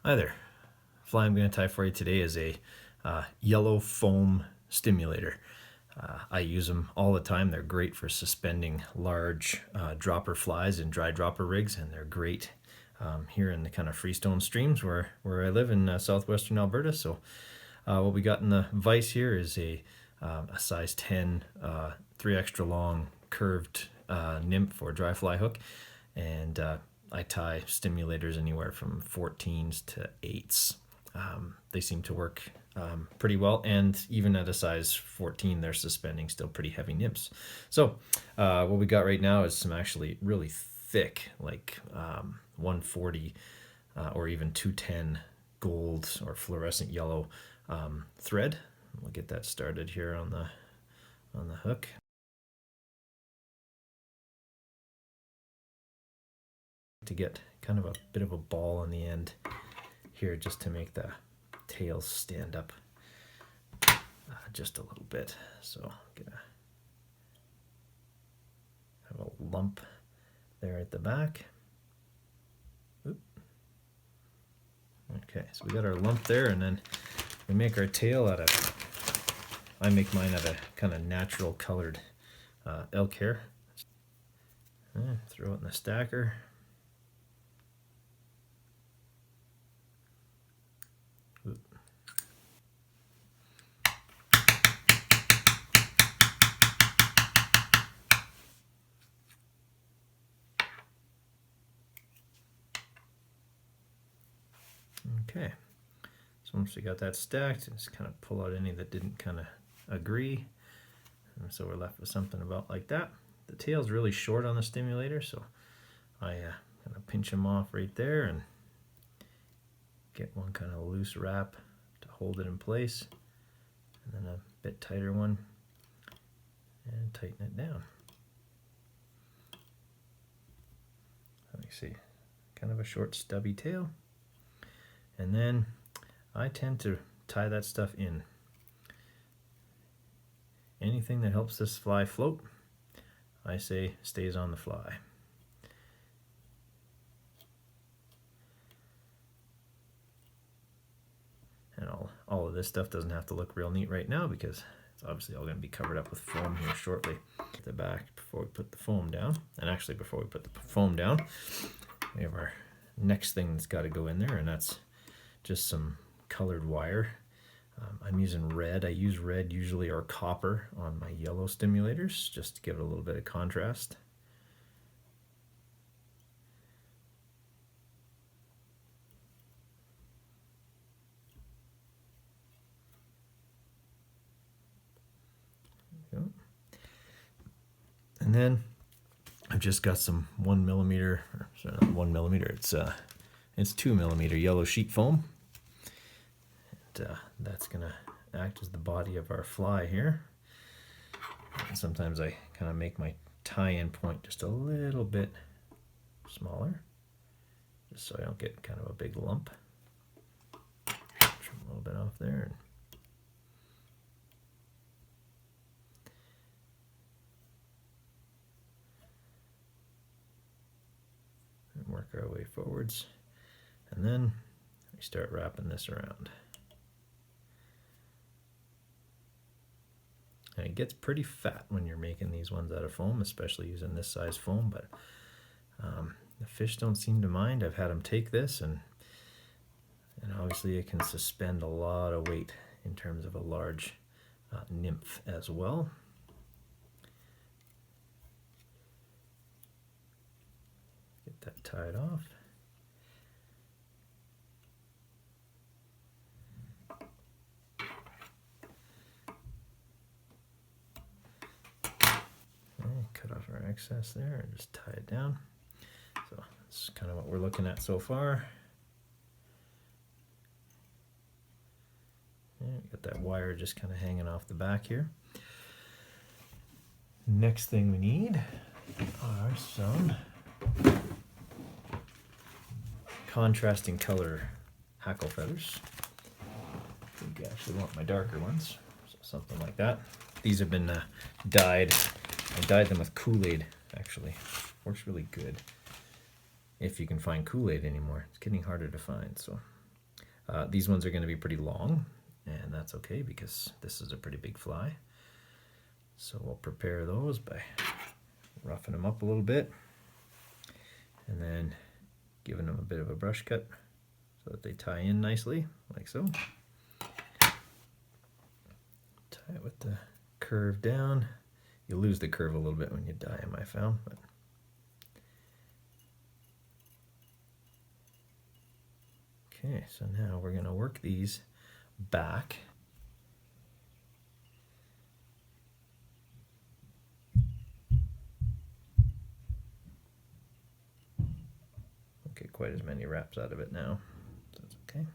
Hi there. Fly I'm going to tie for you today is a yellow foam stimulator. I use them all the time. They're great for suspending large dropper flies in dry dropper rigs, and they're great here in the kind of freestone streams where I live in southwestern Alberta. So what we got in the vise here is a size 10, 3 extra long curved nymph or dry fly hook, and I tie stimulators anywhere from 14s to 8s. They seem to work pretty well, and even at a size 14 they're suspending still pretty heavy nymphs. So what we got right now is some actually really thick, like 140 or even 210 gold or fluorescent yellow thread. We'll get that started here on the hook. To get kind of a bit of a ball on the end here, just to make the tails stand up just a little bit. So I'm gonna have a lump there at the back. Oop. Okay, so we got our lump there, and then we make our tail out of, I make mine out of kind of natural colored elk hair. Throw it in the stacker. Okay, so once we got that stacked, just kind of pull out any that didn't kind of agree, and so we're left with something about like that. The tail's really short on the stimulator, so I kind of pinch them off right there and get one kind of loose wrap to hold it in place, and then a bit tighter one, and tighten it down. Let me see, kind of a short stubby tail. And then I tend to tie that stuff in. Anything that helps this fly float, I say stays on the fly. And all of this stuff doesn't have to look real neat right now, because it's obviously all going to be covered up with foam here shortly. At the back, before we put the foam down, and actually before we put the foam down, we have our next thing that's got to go in there, and that's just some colored wire. I'm using red. I use red usually, or copper, on my yellow stimulators, just to give it a little bit of contrast. There we go. And then I've just got some 1mm, or sorry, not 1mm, it's 2mm yellow sheet foam. And that's gonna act as the body of our fly here. And sometimes I kind of make my tie-in point just a little bit smaller, just so I don't get kind of a big lump. Trim a little bit off there. And work our way forwards. And then we start wrapping this around. And it gets pretty fat when you're making these ones out of foam, especially using this size foam, but the fish don't seem to mind. I've had them take this, and obviously it can suspend a lot of weight in terms of a large nymph as well. Get that tied off. Cut off our excess there and just tie it down. So that's kind of what we're looking at so far. And got that wire just kind of hanging off the back here. Next thing we need are some contrasting color hackle feathers. I think I actually want my darker ones, so something like that. These have been dyed. I dyed them with Kool-Aid, actually. Works really good. If you can find Kool-Aid anymore. It's getting harder to find, so These ones are going to be pretty long, and that's okay because this is a pretty big fly. So we'll prepare those by roughing them up a little bit and then giving them a bit of a brush cut so that they tie in nicely, like so. Tie it with the curve down. You lose the curve a little bit when you dye them, I found. But okay, so now we're going to work these back. Don't get quite as many wraps out of it now, so that's okay.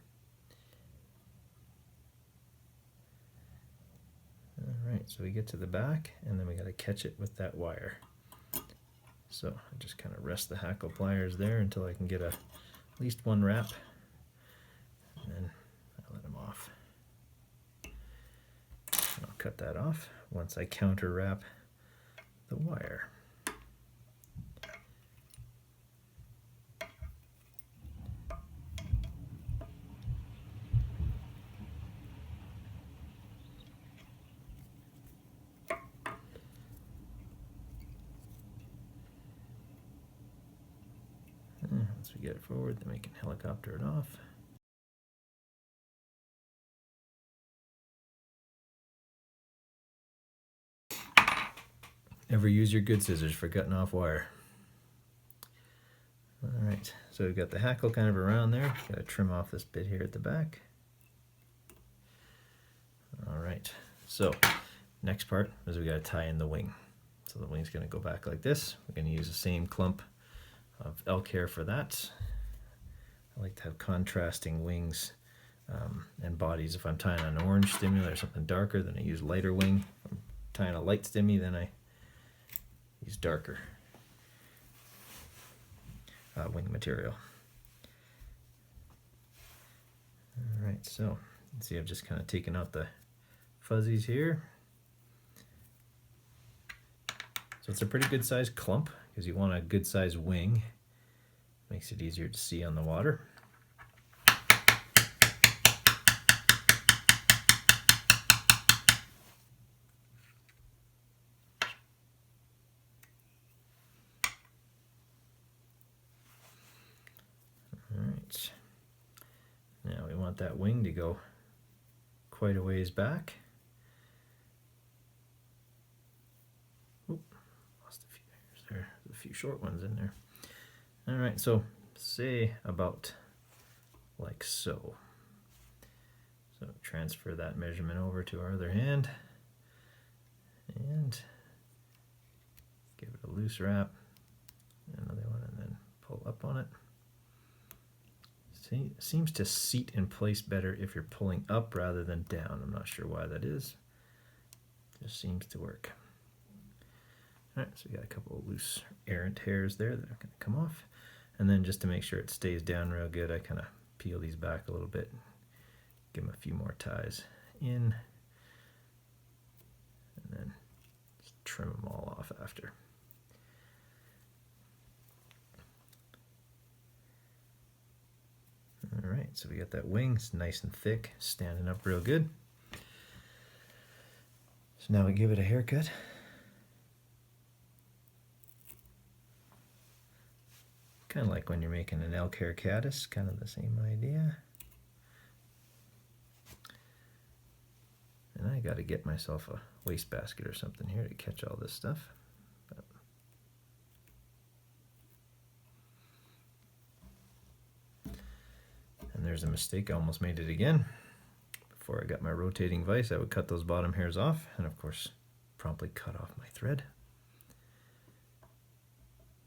Alright, so we get to the back, and then we got to catch it with that wire. So I just kind of rest the hackle pliers there until I can get at least one wrap, and then I let them off. And I'll cut that off once I counter wrap the wire. Once we get it forward, then we can helicopter it off. Ever use your good scissors for cutting off wire? Alright, so we've got the hackle kind of around there. Got to trim off this bit here at the back. Alright, so next part is we got to tie in the wing. So the wing's going to go back like this. We're going to use the same clump of elk hair for that. I like to have contrasting wings and bodies. If I'm tying an orange stimmy or something darker, then I use lighter wing. If I'm tying a light stimmy, then I use darker wing material. Alright, so you see I've just kind of taken out the fuzzies here. So it's a pretty good sized clump because you want a good sized wing. Makes it easier to see on the water. Alright, now we want that wing to go quite a ways back. Oop, lost a few hairs there. There's a few short ones in there. Alright, so say about like so. So transfer that measurement over to our other hand and give it a loose wrap, another one, and then pull up on it. See, it seems to seat in place better if you're pulling up rather than down. I'm not sure why that is. Just seems to work. Alright, so we got a couple of loose errant hairs there that are going to come off. And then just to make sure it stays down real good, I kind of peel these back a little bit, give them a few more ties in, and then just trim them all off after. Alright, so we got that wing, it's nice and thick, standing up real good. So now we give it a haircut. Kind of like when you're making an elk hair caddis, kind of the same idea. And I got to get myself a wastebasket or something here to catch all this stuff. And there's a mistake, I almost made it again. Before I got my rotating vise, I would cut those bottom hairs off, and of course, promptly cut off my thread,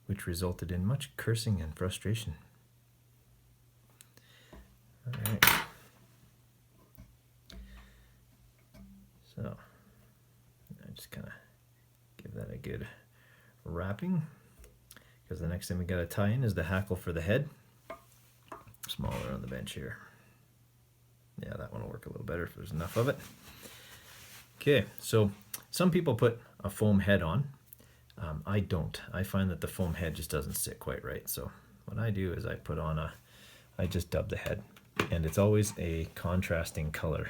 which resulted in much cursing and frustration. Alright. So, I just kind of give that a good wrapping, because the next thing we got to tie in is the hackle for the head. Smaller on the bench here. Yeah, that one will work a little better if there's enough of it. Okay, so some people put a foam head on. I don't. I find that the foam head just doesn't sit quite right. So what I do is I put on I just dub the head. and it's always a contrasting color.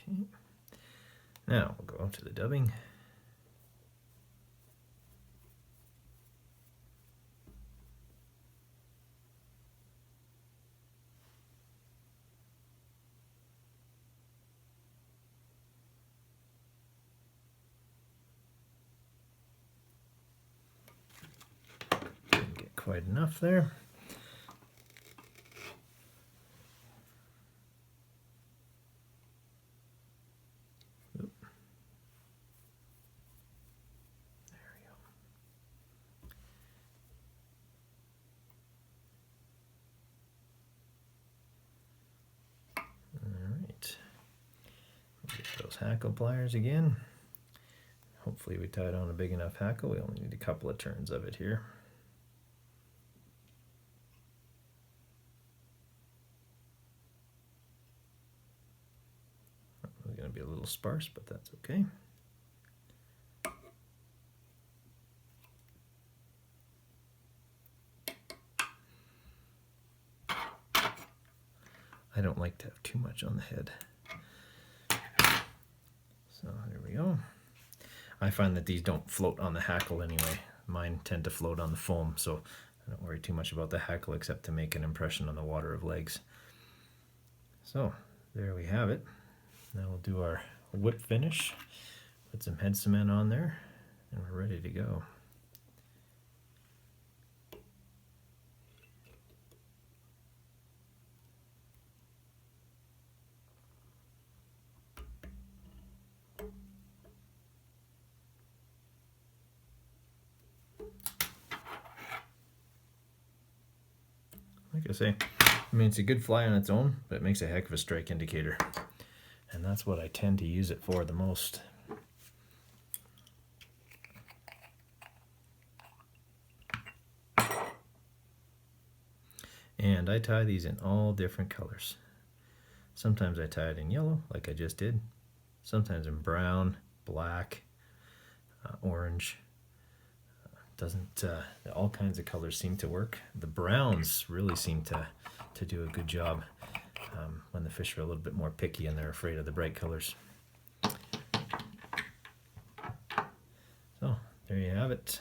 Okay. Now we'll go to the dubbing. Didn't get quite enough there. Oop. There we go. Alright. Get those hackle pliers again. Hopefully we tied on a big enough hackle. We only need a couple of turns of it here. It's going to be a little sparse, but that's okay. I don't like to have too much on the head. So there we go. I find that these don't float on the hackle anyway. Mine tend to float on the foam, so I don't worry too much about the hackle except to make an impression on the water of legs. So there we have it. Now we'll do our whip finish. Put some head cement on there, and we're ready to go. Like I say, I mean, it's a good fly on its own, but it makes a heck of a strike indicator. And that's what I tend to use it for the most. And I tie these in all different colors. Sometimes I tie it in yellow, like I just did. Sometimes in brown, black, orange. All kinds of colors seem to work. The browns really seem to do a good job when the fish are a little bit more picky and they're afraid of the bright colors. So there you have it.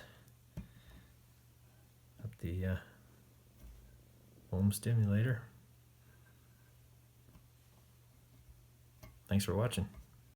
Up the foam stimulator. Thanks for watching.